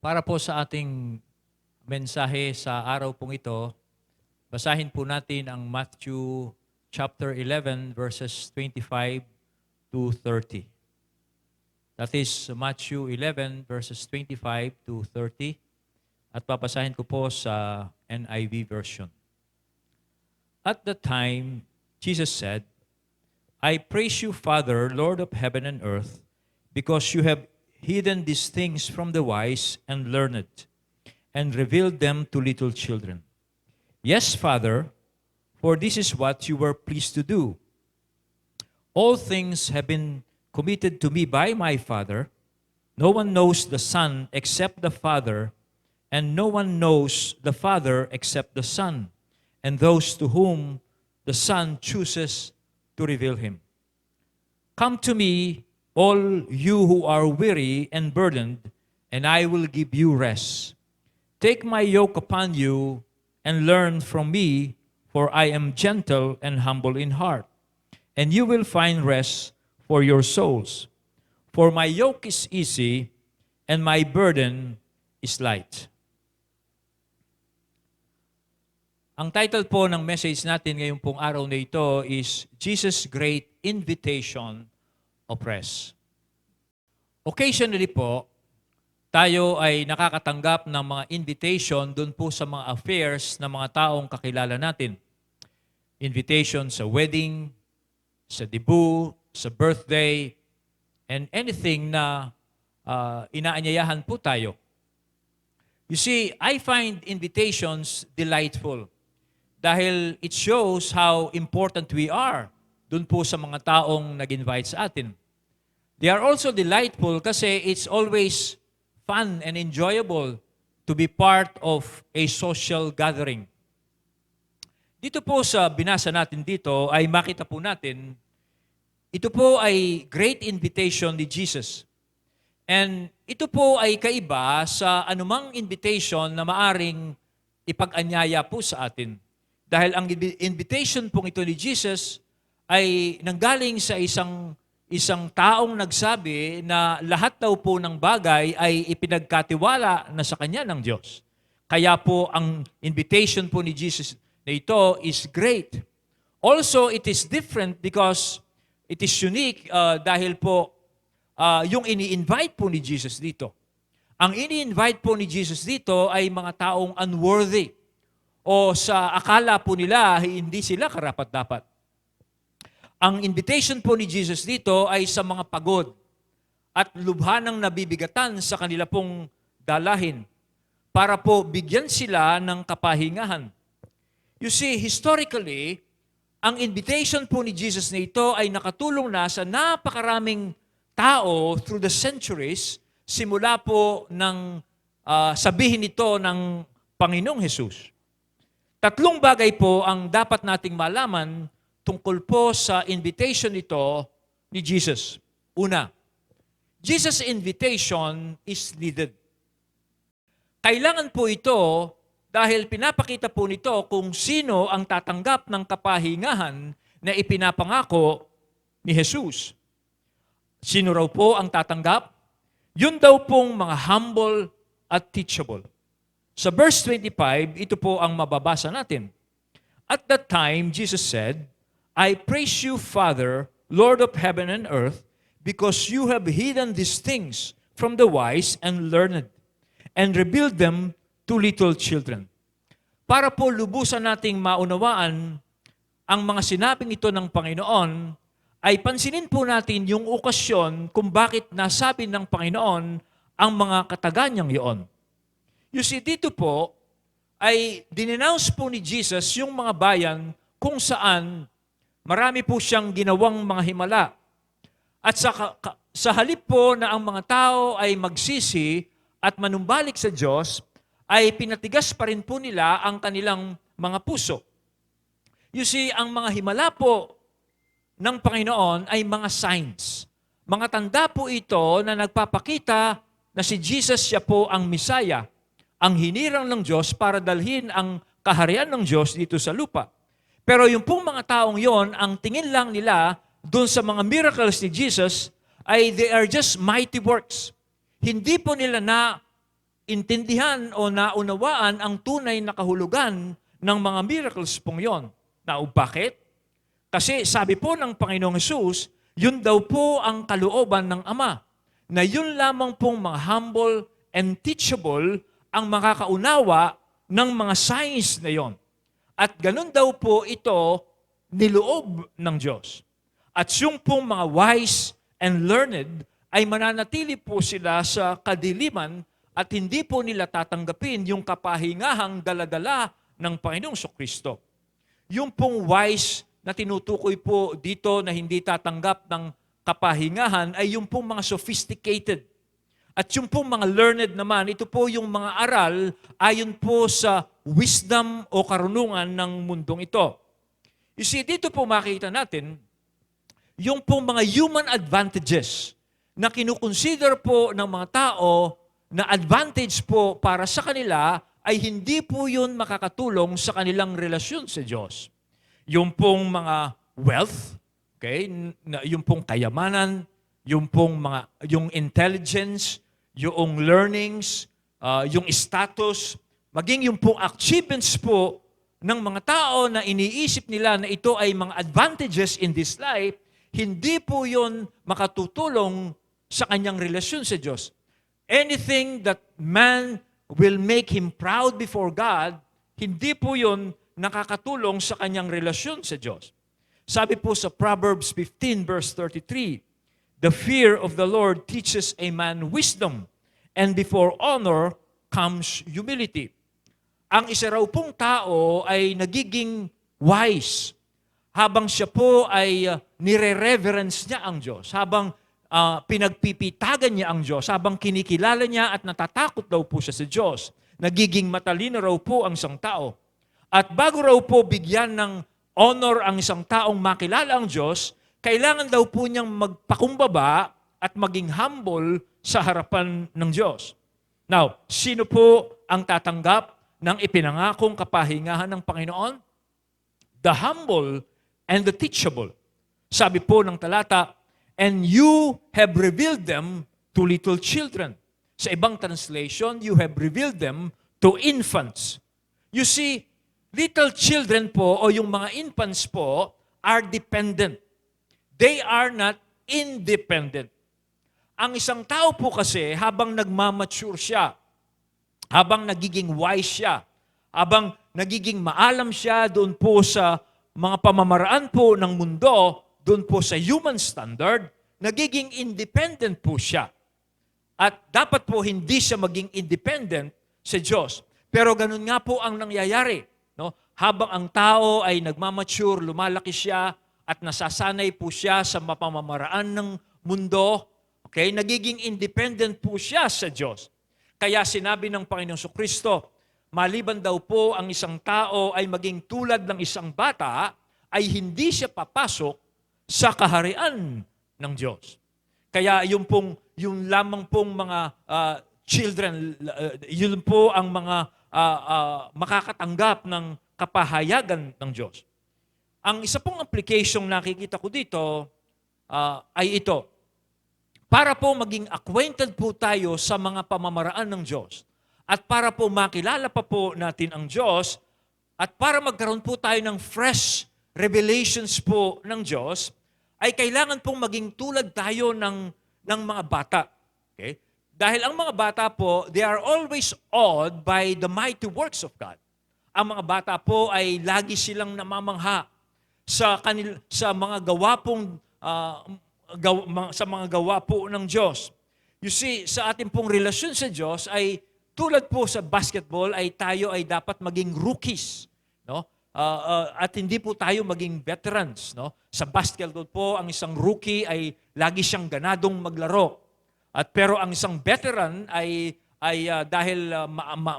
Para po sa ating mensahe sa araw pong ito, basahin po natin ang Matthew chapter 11 verses 25 to 30. That is Matthew 11 verses 25 to 30. At papasahin ko po sa NIV version. At the time, Jesus said, I praise you, Father, Lord of heaven and earth, because you have hidden these things from the wise and learned, and revealed them to little children. Yes, Father, for this is what you were pleased to do. All things have been committed to me by my Father. No one knows the Son except the Father, and no one knows the Father except the Son, and those to whom the Son chooses to reveal him. Come to me, all you who are weary and burdened, and I will give you rest. Take my yoke upon you and learn from me, for I am gentle and humble in heart, and you will find rest for your souls. For my yoke is easy and my burden is light. Ang title po ng message natin ngayong pong araw na ito is Jesus' Great Invitation of Rest. Occasionally po, tayo ay nakakatanggap ng mga invitation dun po sa mga affairs ng mga taong kakilala natin. Invitation sa wedding, sa debut, sa birthday, and anything na inaanyayahan po tayo. You see, I find invitations delightful dahil it shows how important we are dun po sa mga taong nag-invite sa atin. They are also delightful kasi it's always fun and enjoyable to be part of a social gathering. Dito po sa binasa natin dito ay makita po natin, ito po ay great invitation ni Jesus. And ito po ay kaiba sa anumang invitation na maaring ipag-anyaya po sa atin. Dahil ang invitation pong ito ni Jesus ay nanggaling sa isang taong nagsabi na lahat daw po ng bagay ay ipinagkatiwala na sa kanya ng Diyos. Kaya po ang invitation po ni Jesus na ito is great. Also, it is different because it is unique dahil po yung ini-invite po ni Jesus dito. Ang ini-invite po ni Jesus dito ay mga taong unworthy o sa akala po nila hindi sila karapat-dapat. Ang invitation po ni Jesus dito ay sa mga pagod at lubhanang nabibigatan sa kanila pong dalahin para po bigyan sila ng kapahingahan. You see, historically, ang invitation po ni Jesus na ito ay nakatulong na sa napakaraming tao through the centuries, simula po ng sabihin ito ng Panginoong Jesus. Tatlong bagay po ang dapat nating malaman tungkol po sa invitation ito ni Jesus. Una, Jesus' invitation is needed. Kailangan po ito dahil pinapakita po nito kung sino ang tatanggap ng kapahingahan na ipinapangako ni Jesus. Sino raw po ang tatanggap? Yun daw pong mga humble at teachable. Sa verse 25, ito po ang mababasa natin. At that time, Jesus said, I praise you, Father, Lord of heaven and earth, because you have hidden these things from the wise and learned, and revealed them to little children. Para po lubusan nating maunawaan ang mga sinabing ito ng Panginoon, ay pansinin po natin yung okasyon kung bakit nasabi ng Panginoon ang mga kataganyang iyon. You see, dito po ay dinenounce po ni Jesus yung mga bayan kung saan marami po siyang ginawang mga himala. At sa halip po na ang mga tao ay magsisi at manumbalik sa Diyos, ay pinatigas pa rin po nila ang kanilang mga puso. You see, ang mga himala po ng Panginoon ay mga signs. Mga tanda po ito na nagpapakita na si Jesus siya po ang Misaya, ang hinirang ng Diyos para dalhin ang kaharian ng Diyos dito sa lupa. Pero yung pong mga taong yon, ang tingin lang nila doon sa mga miracles ni Jesus ay they are just mighty works. Hindi po nila na naintindihan o naunawaan ang tunay na kahulugan ng mga miracles pong yon. Now, bakit? Kasi sabi po ng Panginoong Hesus, yun daw po ang kalooban ng Ama, na yun lamang pong mga humble and teachable ang makakaunawa ng mga signs na yon. At ganun daw po ito niloob ng Diyos. At yung pong mga wise and learned ay mananatili po sila sa kadiliman at hindi po nila tatanggapin yung kapahingahang daladala ng Panginoong Kristo. Yung pong wise na tinutukoy po dito na hindi tatanggap ng kapahingahan ay yung pong mga sophisticated. At yung pong mga learned naman, ito po yung mga aral ayon po sa wisdom o karunungan ng mundong ito. You see, dito po makita natin yung pong mga human advantages na kinukonsider po ng mga tao na advantage po para sa kanila ay hindi po yun makakatulong sa kanilang relasyon sa Diyos. Yung pong mga wealth, okay, yung pong kayamanan, yung intelligence, yung learnings, yung status, maging yung pong achievements po ng mga tao na iniisip nila na ito ay mga advantages in this life, hindi po yun makatutulong sa kanyang relasyon sa Diyos. Anything that man will make him proud before God, hindi po yun nakakatulong sa kanyang relasyon sa Diyos. Sabi po sa Proverbs 15 verse 33, "The fear of the Lord teaches a man wisdom, and before honor comes humility." Ang isa raw pong tao ay nagiging wise habang siya po ay nire-reverence niya ang Diyos, habang pinagpipitagan niya ang Diyos, habang kinikilala niya at natatakot daw po siya sa Diyos. Nagiging matalino raw po ang isang tao. At bago raw po bigyan ng honor ang isang taong makilala ang Diyos, kailangan daw po niyang magpakumbaba at maging humble sa harapan ng Diyos. Now, sino po ang tatanggap ng ipinangakong kapahingahan ng Panginoon? The humble and the teachable. Sabi po ng talata, "And you have revealed them to little children." Sa ibang translation, "You have revealed them to infants." You see, little children po o yung mga infants po are dependent. They are not independent. Ang isang tao po kasi habang nagmamature siya, habang nagiging wise siya, habang nagiging maalam siya doon po sa mga pamamaraan po ng mundo, doon po sa human standard, nagiging independent po siya. At dapat po hindi siya maging independent sa Diyos. Pero ganun nga po ang nangyayari. No? Habang ang tao ay nagmamature, lumalaki siya, at nasasanay po siya sa mapamamaraan ng mundo, okay, nagiging independent po siya sa Diyos. Kaya sinabi ng Panginoong Kristo, maliban daw po ang isang tao ay maging tulad ng isang bata, ay hindi siya papasok sa kaharian ng Diyos. Kaya yung lamang pong mga children, yun po ang mga makakatanggap ng kapahayagan ng Diyos. Ang isa pong application nakikita ko dito ay ito. Para po maging acquainted po tayo sa mga pamamaraan ng Diyos at para po makilala pa po natin ang Diyos at para magkaroon po tayo ng fresh revelations po ng Diyos, ay kailangan pong maging tulad tayo ng mga bata. Okay? Dahil ang mga bata po, they are always awed by the mighty works of God. Ang mga bata po ay lagi silang namamangha sa mga gawa pong sa mga gawa po ng Diyos. You see, sa ating pong relasyon sa Diyos ay tulad po sa basketball ay tayo ay dapat maging rookies, no? At hindi po tayo maging veterans, no? Sa basketball po ang isang rookie ay lagi siyang ganadong maglaro. Pero ang isang veteran ay dahil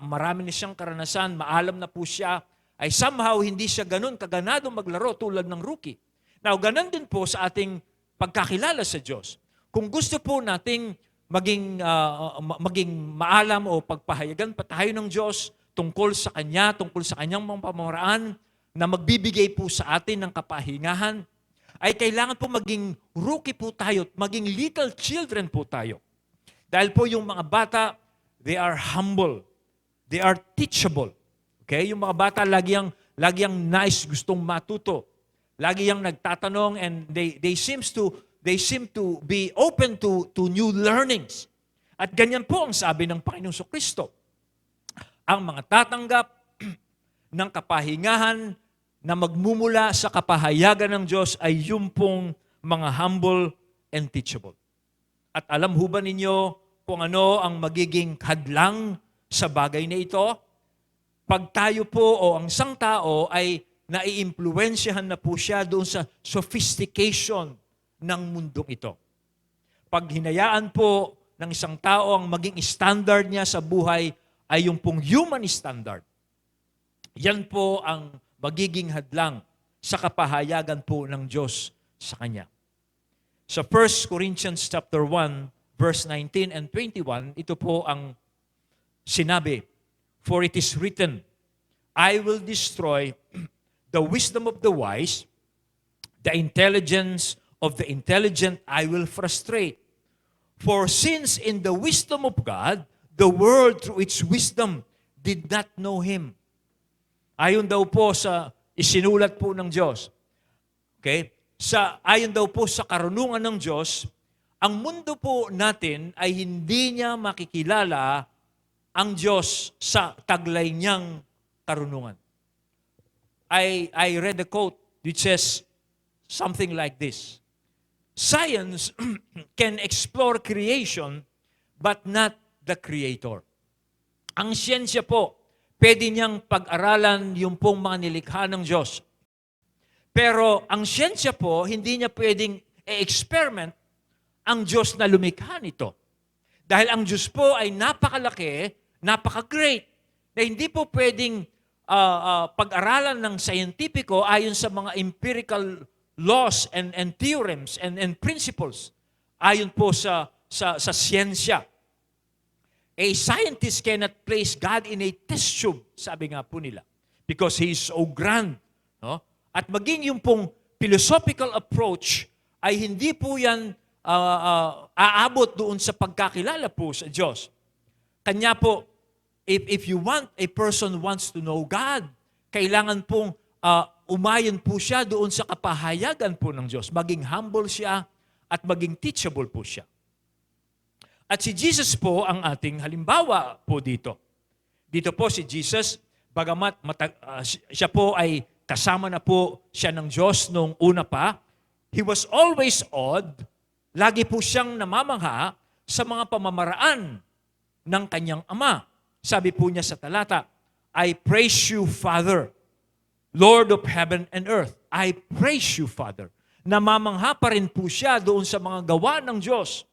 marami na siyang karanasan, maalam na po siya, ay somehow hindi siya ganun kaganadong maglaro tulad ng rookie. Now, ganun din po sa ating pagkakilala sa Diyos. Kung gusto po nating maging maalam o pagpahayagan pa tayo ng Diyos tungkol sa Kanya, tungkol sa Kanyang mga pamamaraan na magbibigay po sa atin ng kapahingahan, ay kailangan po maging rookie po tayo, maging little children po tayo. Dahil po yung mga bata, they are humble, they are teachable. Okay? Yung mga bata lagi ang nice, gustong matuto. Lagi ang nagtatanong and they seem to be open to new learnings. At ganyan po ang sabi ng Panginoong Kristo. Ang mga tatanggap ng kapahingahan na magmumula sa kapahayagan ng Diyos ay yung pong mga humble and teachable. At alam ho ba ninyo kung ano ang magiging hadlang sa bagay na ito? Pag tayo po o ang isang tao ay naiimpluwensyahan na po siya doon sa sophistication ng mundong ito. Pag hinayaan po ng isang tao ang maging standard niya sa buhay ay yung pong human standard. Yan po ang magiging hadlang sa kapahayagan po ng Diyos sa Kanya. Sa 1 Corinthians chapter 1, verse 19 and 21, ito po ang sinabi, "For it is written, I will destroy the wisdom of the wise, the intelligence of the intelligent I will frustrate. For since in the wisdom of God, the world through its wisdom did not know Him." Ayon daw po sa isinulat po ng Diyos. Okay? Ayon daw po sa karunungan ng Diyos, ang mundo po natin ay hindi niya makikilala ang Diyos sa taglay niyang karunungan. I read a quote which says something like this. Science can explore creation but not the Creator. Ang siyensya po, pwede niyang pag-aralan yung pong mga nilikha ng Diyos. Pero ang siyensya po, hindi niya pwedeng i-experiment ang Diyos na lumikha nito. Dahil ang Diyos po ay napakalaki, napaka-great, na hindi po pwedeng pag-aralan ng scientifico ayon sa mga empirical laws and theorems and principles ayon po sa siyensya. A scientist cannot place God in a test tube, sabi nga po nila, because He is so grand. No? At maging yung pong philosophical approach ay hindi po yan aabot doon sa pagkakilala po sa Diyos. Kanya po, if a person wants to know God, kailangan pong umayon po siya doon sa kapahayagan po ng Diyos. Maging humble siya at maging teachable po siya. At si Jesus po ang ating halimbawa po dito. Dito po si Jesus, bagamat siya po ay kasama na po siya ng Diyos nung una pa, He was always awed, lagi po siyang namamangha sa mga pamamaraan ng kanyang Ama. Sabi po niya sa talata, I praise you, Father, Lord of heaven and earth. I praise you, Father. Namamangha pa rin po siya doon sa mga gawa ng Diyos.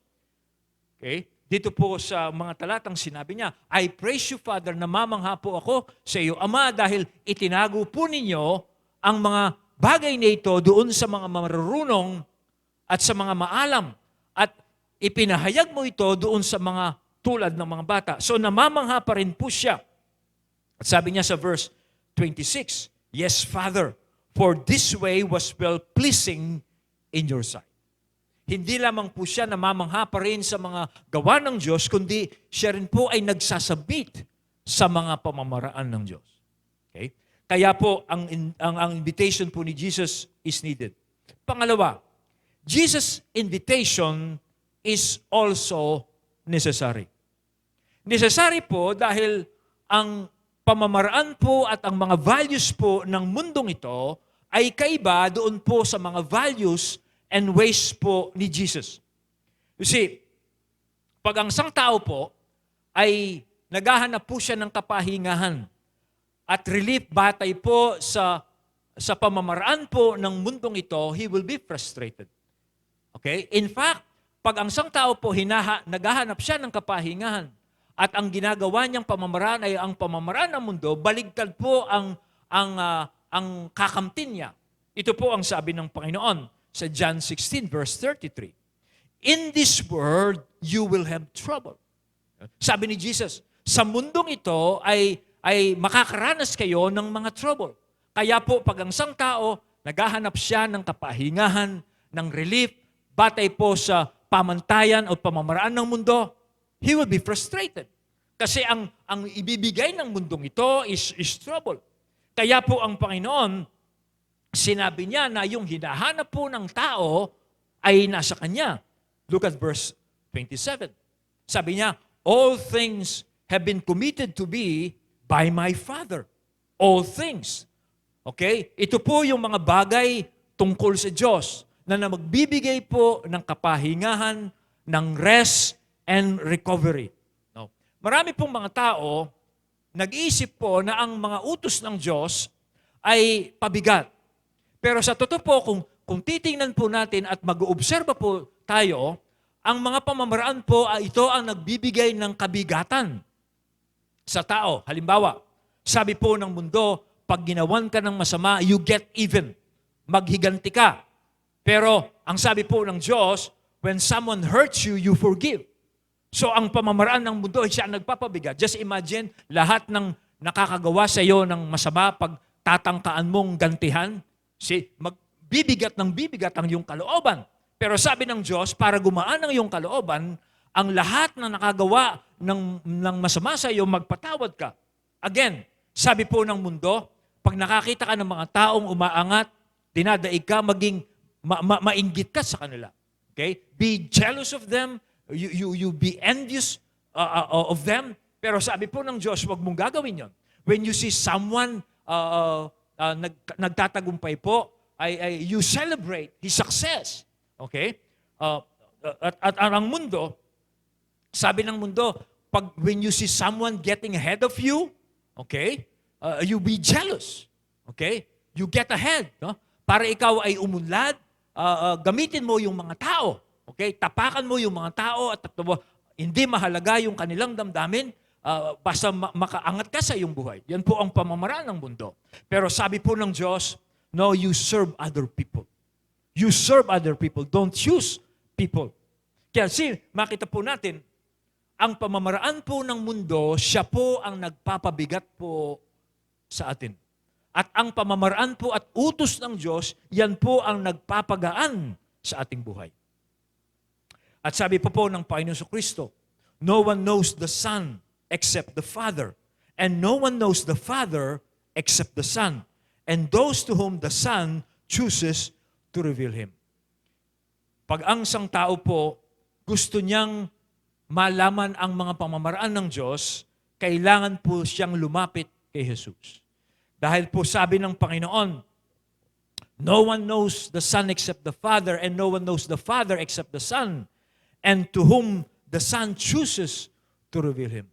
Okay? Dito po sa mga talatang sinabi niya, I praise you, Father, namamangha po ako sa iyo, Ama, dahil itinago po ninyo ang mga bagay na ito doon sa mga marurunong at sa mga maalam. At ipinahayag mo ito doon sa mga tulad ng mga bata. So namamangha pa rin po siya. At sabi niya sa verse 26, Yes, Father, for this way was well-pleasing in your sight. Hindi lamang po siya namamangha pa rin sa mga gawa ng Diyos, kundi siya rin po ay nagsasabit sa mga pamamaraan ng Diyos. Okay? Kaya po, ang invitation po ni Jesus is needed. Pangalawa, Jesus' invitation is also necessary. Necessary po dahil ang pamamaraan po at ang mga values po ng mundong ito ay kaiba doon po sa mga values and ways po ni Jesus. You see, pag ang isang tao po ay naghahanap po siya ng kapahingahan at relief batay po sa pamamaraan po ng mundong ito, he will be frustrated. Okay? In fact, pag ang isang tao po naghahanap siya ng kapahingahan at ang ginagawa niyang pamamaraan ay ang pamamaraan ng mundo, baligtad po ang kakamtin niya. Ito po ang sabi ng Panginoon sa John 16 verse 33. In this world, you will have trouble. Sabi ni Jesus, sa mundong ito ay makakaranas kayo ng mga trouble. Kaya po, pag ang isang tao, naghahanap siya ng kapahingahan, ng relief, batay po sa pamantayan o pamamaraan ng mundo, he will be frustrated. Kasi ang ibibigay ng mundong ito is trouble. Kaya po ang Panginoon, sinabi niya na yung hinahanap po ng tao ay nasa Kanya. Look at verse 27. Sabi niya, all things have been committed to me by my Father. All things. Okay? Ito po yung mga bagay tungkol sa Diyos na magbibigay po ng kapahingahan, ng rest and recovery. No? Marami pong mga tao nag-iisip po na ang mga utos ng Diyos ay pabigat. Pero sa totoo po, kung titingnan po natin at mag-oobserba po tayo, ang mga pamamaraan po ay ito ang nagbibigay ng kabigatan sa tao. Halimbawa, sabi po ng mundo, pag ginawan ka ng masama, you get even. Maghiganti ka. Pero ang sabi po ng Diyos, when someone hurts you, you forgive. So ang pamamaraan ng mundo ay siya nagpapabigat. Just imagine, lahat ng nakakagawa sa iyo ng masama, pag tatangkaan mong gantihan, magbibigat ng bibigat ang iyong kalooban. Pero sabi ng Diyos, para gumaan ang iyong kalooban, ang lahat na nakagawa ng masama sa iyo, magpatawad ka. Again, sabi po ng mundo, pag nakakita ka ng mga taong umaangat, dinadaig ka, maging mainggit ka sa kanila. Okay? Be jealous of them, you be envious of them. Pero sabi po ng Diyos, huwag mong gagawin yon. When you see someone nagtatagumpay po, you celebrate his success. Okay? At ang mundo, sabi ng mundo, when you see someone getting ahead of you, okay, you be jealous. Okay? You get ahead. No? Para ikaw ay umunlad, gamitin mo yung mga tao. Okay? Tapakan mo yung mga tao at hindi mahalaga yung kanilang damdamin, basta makaangat ka sa iyong buhay. Yan po ang pamamaraan ng mundo. Pero sabi po ng Diyos, no, you serve other people. You serve other people. Don't use people. Kaya makita po natin, ang pamamaraan po ng mundo, siya po ang nagpapabigat po sa atin. At ang pamamaraan po at utos ng Diyos, yan po ang nagpapagaan sa ating buhay. At sabi po ng Panginoon Kristo, no one knows the Son except the Father, and no one knows the Father except the Son, and those to whom the Son chooses to reveal Him. Pag ang isang tao po, gusto niyang malaman ang mga pamamaraan ng Diyos, kailangan po siyang lumapit kay Jesus. Dahil po sabi ng Panginoon, no one knows the Son except the Father, and no one knows the Father except the Son, and to whom the Son chooses to reveal Him.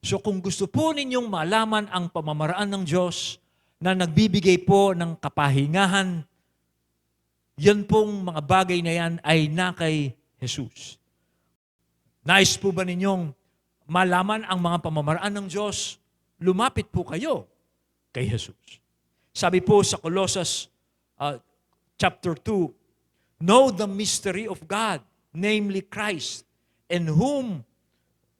So kung gusto po ninyong malaman ang pamamaraan ng Diyos na nagbibigay po ng kapahingahan, yan pong mga bagay na yan ay na kay Jesus. Nais po ba ninyong malaman ang mga pamamaraan ng Diyos? Lumapit po kayo kay Jesus. Sabi po sa Colossus chapter 2, know the mystery of God, namely Christ, in whom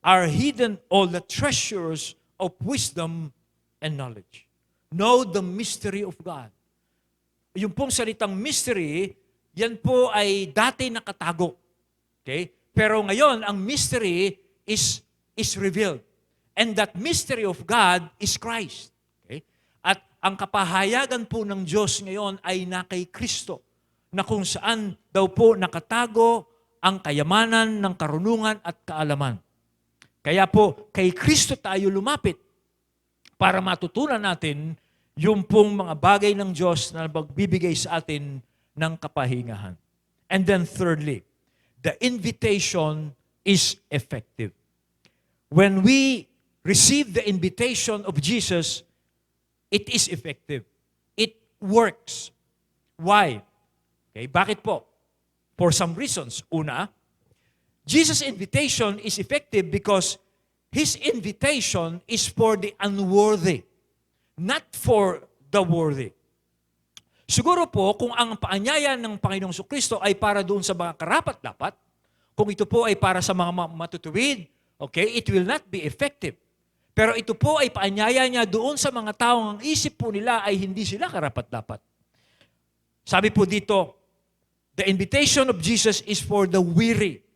are hidden all the treasures of wisdom and knowledge. Know the mystery of God. Yung pong salitang mystery, yan po ay dati nakatago. Okay? Pero ngayon, ang mystery is revealed. And that mystery of God is Christ. Okay? At ang kapahayagan po ng Diyos ngayon ay na kay Kristo, na kung saan daw po nakatago ang kayamanan ng karunungan at kaalaman. Kaya po, kay Kristo tayo lumapit para matutunan natin yung pong mga bagay ng Diyos na magbibigay sa atin ng kapahingahan. And then thirdly, the invitation is effective. When we receive the invitation of Jesus, it is effective. It works. Why? Okay, bakit po? For some reasons. Una, Jesus' invitation is effective because His invitation is for the unworthy, not for the worthy. Siguro po, kung ang paanyaya ng Panginoong Kristo ay para doon sa mga karapat-dapat, kung ito po ay para sa mga matutuwid, okay, it will not be effective. Pero ito po ay paanyaya niya doon sa mga taong ang isip po nila ay hindi sila karapat-dapat. Sabi po dito, the invitation of Jesus is for the weary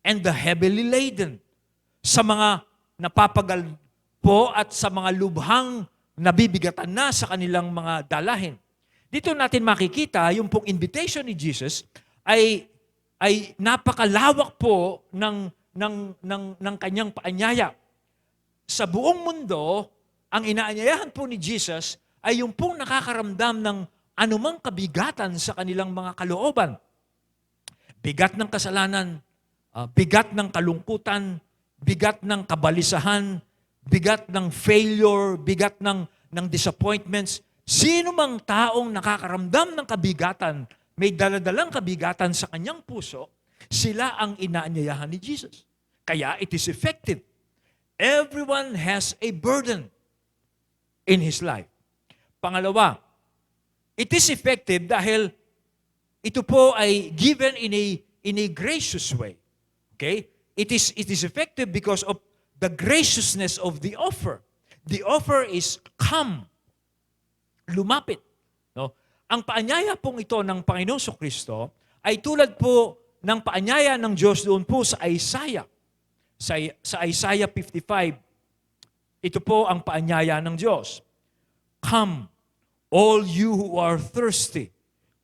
and the heavily laden. Sa mga napapagal po at sa mga lubhang nabibigatan na sa kanilang mga dalahin. Dito natin makikita yung pong invitation ni Jesus ay napakalawak po ng kanyang paanyaya. Sa buong mundo, ang inaanyayahan po ni Jesus ay yung pong nakakaramdam ng anumang kabigatan sa kanilang mga kalooban. Bigat ng kasalanan, bigat ng kalungkutan, bigat ng kabalisahan, bigat ng failure, bigat ng disappointments. Sino mang taong nakakaramdam ng kabigatan, may daladalang kabigatan sa kanyang puso, sila ang inaanyayahan ni Jesus. Kaya it is effective. Everyone has a burden in his life. Pangalawa, it is effective dahil ito po ay given in a gracious way. Okay? It is effective because of the graciousness of the offer. The offer is come. Lumapit. No? Ang paanyaya pong ito ng Panginoon Kristo ay tulad po ng paanyaya ng Diyos doon po sa Isaiah. Sa Isaiah 55, ito po ang paanyaya ng Diyos. Come, all you who are thirsty,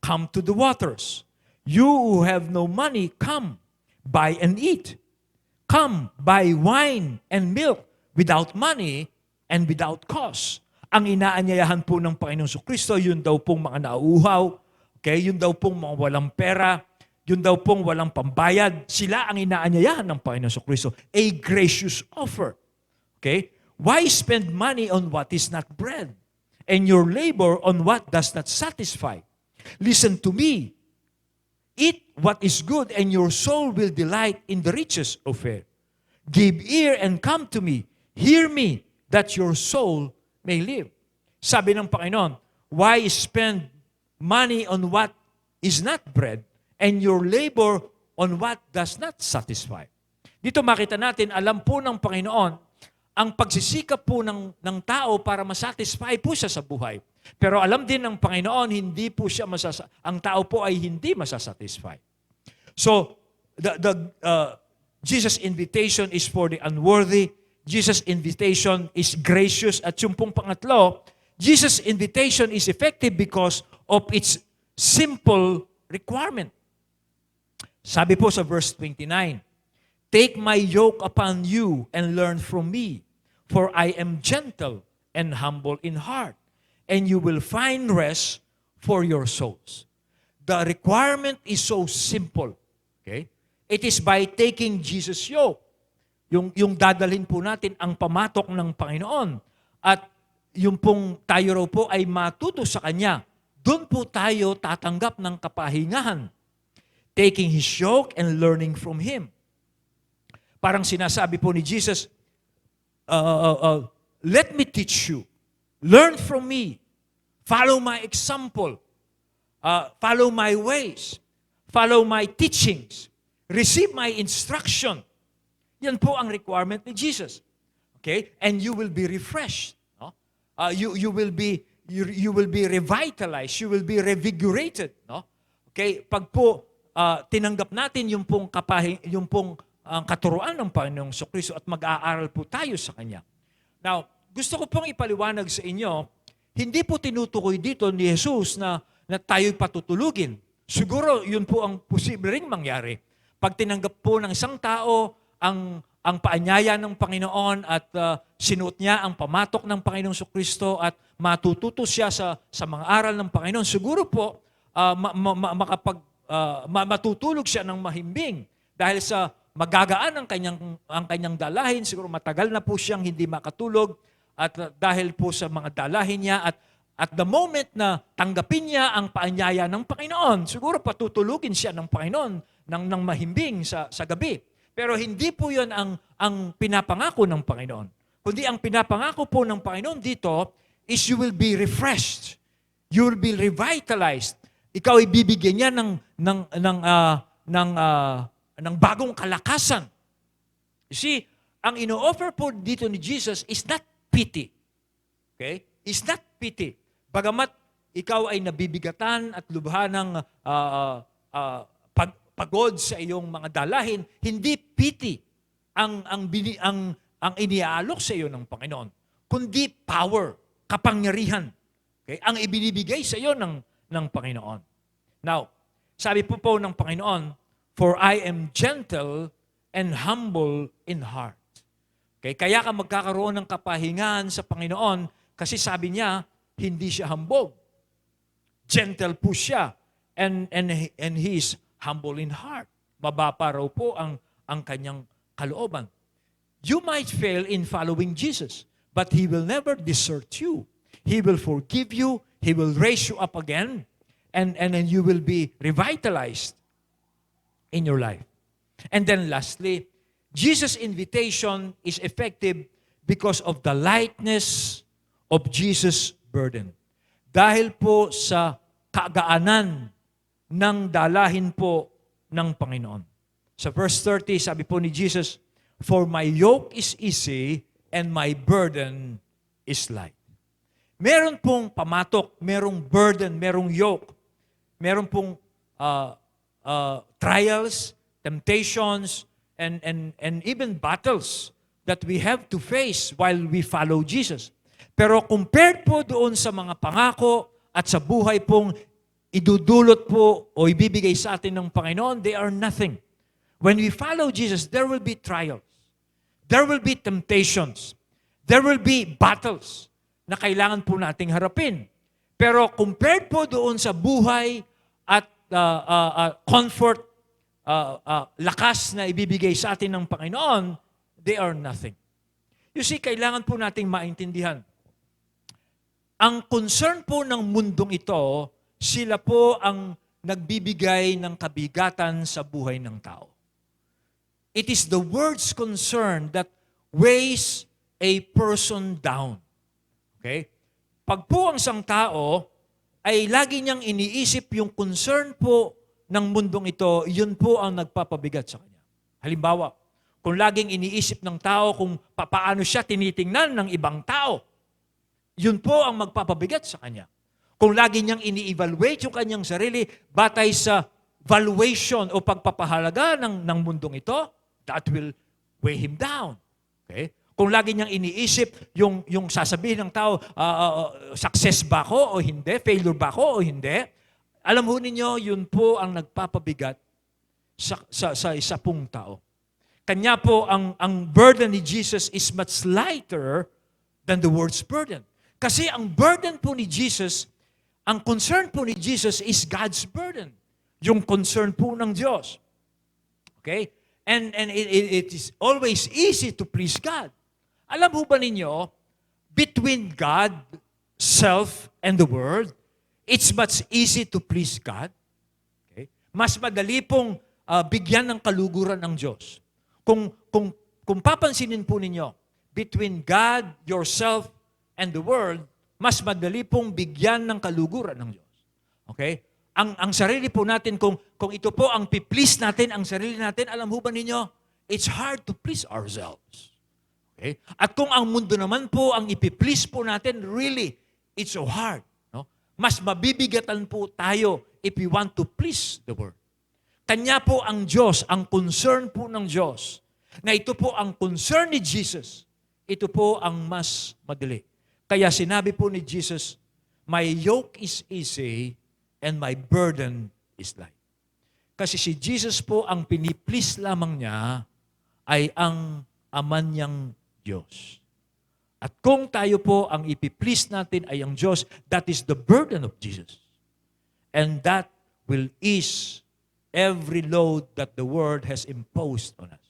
come to the waters. You who have no money, come, buy and eat. Come, buy wine and milk without money and without cost. Ang inaanyayahan po ng Panginoon Kristo, yun daw pong mga nauuhaw, okay? Yun daw pong mga walang pera, yun daw pong walang pambayad. Sila ang inaanyayahan ng Panginoon Kristo. A gracious offer. Okay? Why spend money on what is not bread, and your labor on what does not satisfy? Listen to me. Eat what is good, and your soul will delight in the riches of it. Give ear and come to me. Hear me, that your soul may live. Sabi ng Panginoon, why spend money on what is not bread, and your labor on what does not satisfy? Dito makita natin, alam po ng Panginoon, ang pagsisikap po ng tao para masatisfy po siya sa buhay. Pero alam din ng Panginoon, hindi po siya ang tao po ay hindi masasatisfy. So, Jesus' invitation is for the unworthy. Jesus' invitation is gracious. At yung pong pangatlo, Jesus' invitation is effective because of its simple requirement. Sabi po sa verse 29, take my yoke upon you and learn from me, for I am gentle and humble in heart, and you will find rest for your souls. The requirement is so simple. Okay? It is by taking Jesus' yoke. Yung dadalhin po natin ang pamatok ng Panginoon. At yung pong tayo raw po ay matuto sa Kanya. Doon po tayo tatanggap ng kapahingahan. Taking His yoke and learning from Him. Parang sinasabi po ni Jesus, let me teach you. Learn from me. Follow my example. Follow my ways. Follow my teachings. Receive my instruction. Yan po ang requirement ni Jesus. Okay? And you will be refreshed. No? You will be revitalized. You will be revigorated. No? Okay? Pag po tinanggap natin yung pong katuruan ng Panginoong Kristo at mag-aaral po tayo sa Kanya. Now, gusto ko pong ipaliwanag sa inyo, hindi po tinutukoy dito ni Jesus na tayo'y patutulugin. Siguro, yun po ang posible ring mangyari. Pag tinanggap po ng isang tao ang paanyaya ng Panginoon at sinuot niya ang pamatok ng Panginoong Kristo at matututo siya sa mga aral ng Panginoon, siguro po matutulog siya ng mahimbing dahil sa magagaan ang kanyang dalahin, siguro matagal na po siyang hindi makatulog at dahil po sa mga dalahin niya at the moment na tanggapin niya ang paanyaya ng Panginoon, siguro patutulugin siya ng Panginoon ng mahimbing sa gabi. Pero hindi po yun ang pinapangako ng Panginoon. Kundi ang pinapangako po ng Panginoon dito is you will be refreshed. You will be revitalized. Ikaw ay bibigyan niya ng bagong kalakasan. You see, ang ino-offer po dito ni Jesus is not pity. Okay? Is not pity. Bagamat ikaw ay nabibigatan at lubha ng pagod sa iyong mga dalahin, hindi pity ang ang iniaalok sa iyo ng Panginoon, kundi power, kapangyarihan. Okay? Ang ibinibigay sa iyo ng Panginoon. Now, sabi po ng Panginoon, "For I am gentle and humble in heart." Okay? Kaya ka magkakaroon ng kapahingahan sa Panginoon kasi sabi niya, hindi siya hambog. Gentle po siya. And he is humble in heart. Mababa raw po ang kanyang kalooban. You might fail in following Jesus, but He will never desert you. He will forgive you. He will raise you up again. And then you will be revitalized in your life. And then lastly, Jesus' invitation is effective because of the lightness of Jesus' burden. Dahil po sa kagaanan ng dalahin po ng Panginoon. Sa verse 30, sabi po ni Jesus, "For my yoke is easy and my burden is light." Meron pong pamatok, merong burden, merong yoke. Meron pong trials, temptations, and even battles that we have to face while we follow Jesus. Pero compared po doon sa mga pangako at sa buhay pong idudulot po o ibibigay sa atin ng Panginoon, they are nothing. When we follow Jesus, there will be trials. There will be temptations. There will be battles na kailangan po nating harapin. Pero compared po doon sa buhay at comfort, lakas na ibibigay sa atin ng Panginoon, they are nothing. You see, kailangan po nating maintindihan. Ang concern po ng mundong ito, sila po ang nagbibigay ng kabigatan sa buhay ng tao. It is the world's concern that weighs a person down. Okay? Pag po ang isang tao ay lagi niyang iniisip yung concern po ng mundong ito, yun po ang nagpapabigat sa kanya. Halimbawa, kung laging iniisip ng tao kung paano siya tinitingnan ng ibang tao, yun po ang magpapabigat sa kanya. Kung lagi niyang ini-evaluate yung kanyang sarili batay sa valuation o pagpapahalaga ng mundong ito, that will weigh him down. Okay? Kung lagi niyang iniisip yung sasabihin ng tao, success ba ako o hindi? Failure ba ako o hindi? Alam ho ninyo, yun po ang nagpapabigat sa isa pong tao. Kanya po, ang burden ni Jesus is much lighter than the world's burden. Kasi ang burden po ni Jesus, ang concern po ni Jesus is God's burden. Yung concern po ng Diyos. Okay? And it is always easy to please God. Alam ho ba ninyo, between God, self, and the world, it's much easy to please God. Okay? Mas madali pong bigyan ng kaluguran ng Diyos. Kung papansinin po ninyo, between God, yourself, and the world, mas madali pong bigyan ng kaluguran ng Diyos. Okay? Ang sarili po natin, kung ito po ang pi-please natin, ang sarili natin, alam ho ba ninyo, it's hard to please ourselves. Okay? At kung ang mundo naman po ang ipi-please po natin, really, it's so hard. No? Mas mabibigatan po tayo if we want to please the world. Kanya po ang Diyos, ang concern po ng Diyos, na ito po ang concern ni Jesus, ito po ang mas madali. Kaya sinabi po ni Jesus, "My yoke is easy and my burden is light." Kasi si Jesus po ang piniplease lamang niya ay ang Ama niyang Diyos. At kung tayo po ang ipiplease natin ay ang Diyos, that is the burden of Jesus. And that will ease every load that the world has imposed on us.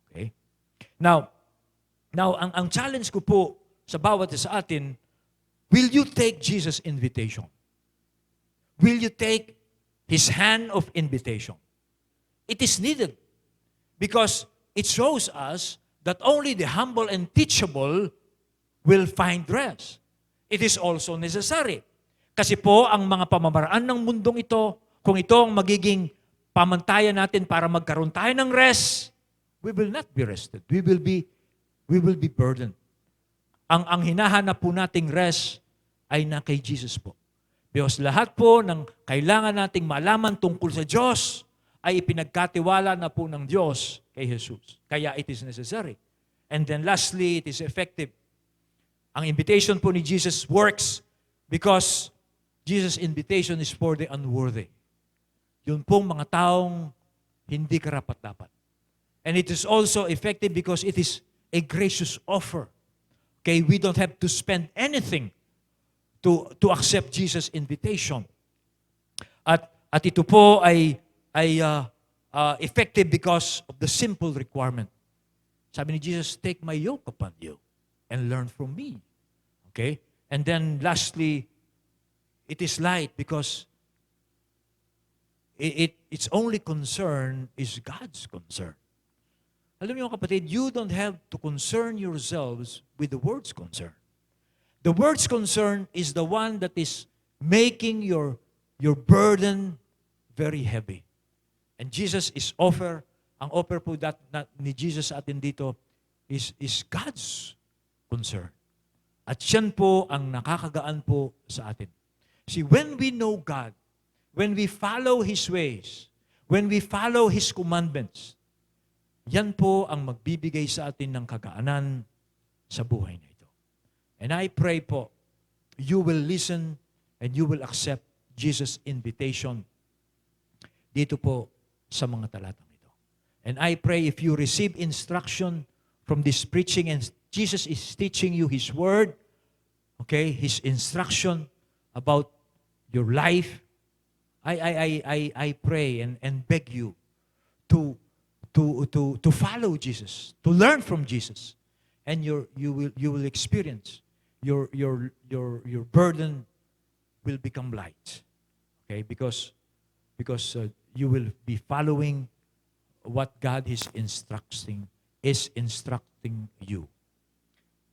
Okay? Now ang challenge ko po sa bawat isa sa atin, will you take Jesus' invitation? Will you take His hand of invitation? It is needed because it shows us that only the humble and teachable will find rest. It is also necessary. Kasi po, ang mga pamamaraan ng mundong ito, kung ito ang magiging pamantayan natin para magkaroon tayo ng rest, we will not be rested. We will be burdened. Ang hinahanap po nating rest ay na kay Jesus po. Because lahat po ng kailangan nating malaman tungkol sa Diyos ay ipinagkatiwala na po ng Diyos kay Jesus. Kaya it is necessary And then lastly, it is effective. Ang invitation po ni Jesus works because Jesus' invitation is for the unworthy. Yun pong mga taong hindi karapat-dapat. And it is also effective because it is a gracious offer. Okay, we don't have to spend anything to accept Jesus' invitation. At ito po ay effective because of the simple requirement. Sabi ni Jesus, take my yoke upon you and learn from me. Okay? And then lastly, it is light because its only concern is God's concern. Alam niyo kapatid, you don't have to concern yourselves with the word's concern. The word's concern is the one that is making your burden very heavy. And Jesus is ang offer po ni Jesus sa atin dito is God's concern. At siyan po ang nakakagaan po sa atin. See, when we know God, when we follow His ways, when we follow His commandments, yan po ang magbibigay sa atin ng kagaanan sa buhay na ito. And I pray po, you will listen and you will accept Jesus' invitation dito po sa mga talatang ito. And I pray if you receive instruction from this preaching and Jesus is teaching you His Word, okay, His instruction about your life, I pray and beg you to follow Jesus, to learn from Jesus, and you will experience your burden will become light. Okay, because you will be following what God is instructing you.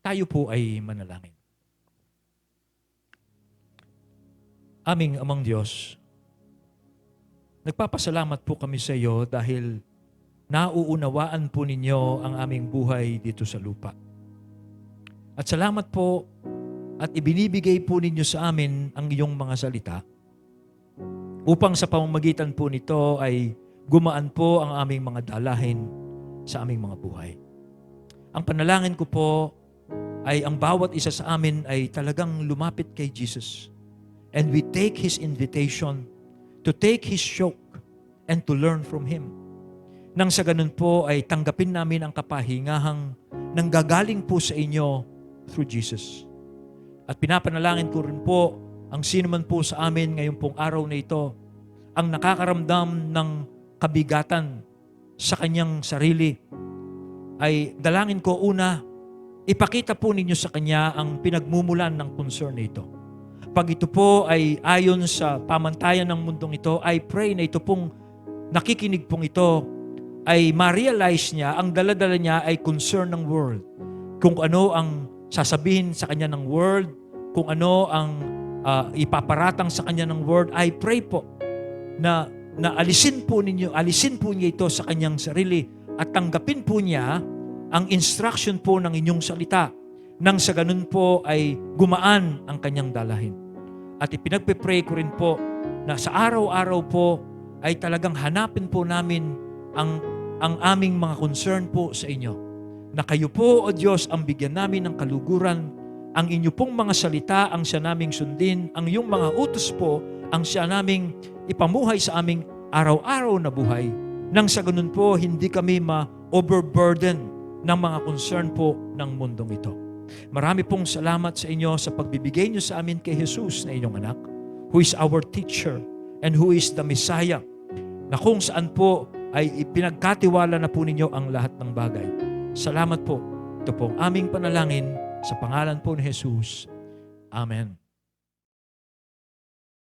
Tayo po ay manalangin. Aming Amang Diyos, nagpapasalamat po kami sa iyo dahil nauunawaan po ninyo ang aming buhay dito sa lupa. At salamat po at ibinibigay po ninyo sa amin ang iyong mga salita upang sa pamamagitan po nito ay gumaan po ang aming mga dalahin sa aming mga buhay. Ang panalangin ko po ay ang bawat isa sa amin ay talagang lumapit kay Jesus. And we take His invitation to take His yoke and to learn from Him. Nang sa ganun po ay tanggapin namin ang kapahingahang nanggagaling po sa inyo through Jesus. At pinapanalangin ko rin po ang sino man po sa amin ngayong pong araw na ito ang nakakaramdam ng kabigatan sa kanyang sarili ay dalangin ko una, ipakita po ninyo sa kanya ang pinagmumulan ng concern na ito. Pag ito po ay ayon sa pamantayan ng mundong ito, I pray na ito pong nakikinig pong ito ay ma-realize niya, ang daladala niya ay concern ng world. Kung ano ang sasabihin sa kanya ng world, kung ano ang ipaparatang sa kanya ng world, I pray po na alisin po niya ito sa kanyang sarili at tanggapin po niya ang instruction po ng inyong salita nang sa ganun po ay gumaan ang kanyang dalahin. At ipinagpe-pray ko rin po na sa araw-araw po ay talagang hanapin po namin ang aming mga concern po sa inyo. Na kayo po, O Diyos, ang bigyan namin ng kaluguran, ang inyo pong mga salita ang siya naming sundin, ang iyong mga utos po ang siya naming ipamuhay sa aming araw-araw na buhay. Nang sa ganun po, hindi kami ma-overburden ng mga concern po ng mundong ito. Marami pong salamat sa inyo sa pagbibigay niyo sa amin kay Jesus na inyong anak, who is our teacher and who is the Messiah, na kung saan po ay ipinagkatiwala na po ninyo ang lahat ng bagay. Salamat po. Ito po ang aming panalangin sa pangalan po ni Jesus. Amen.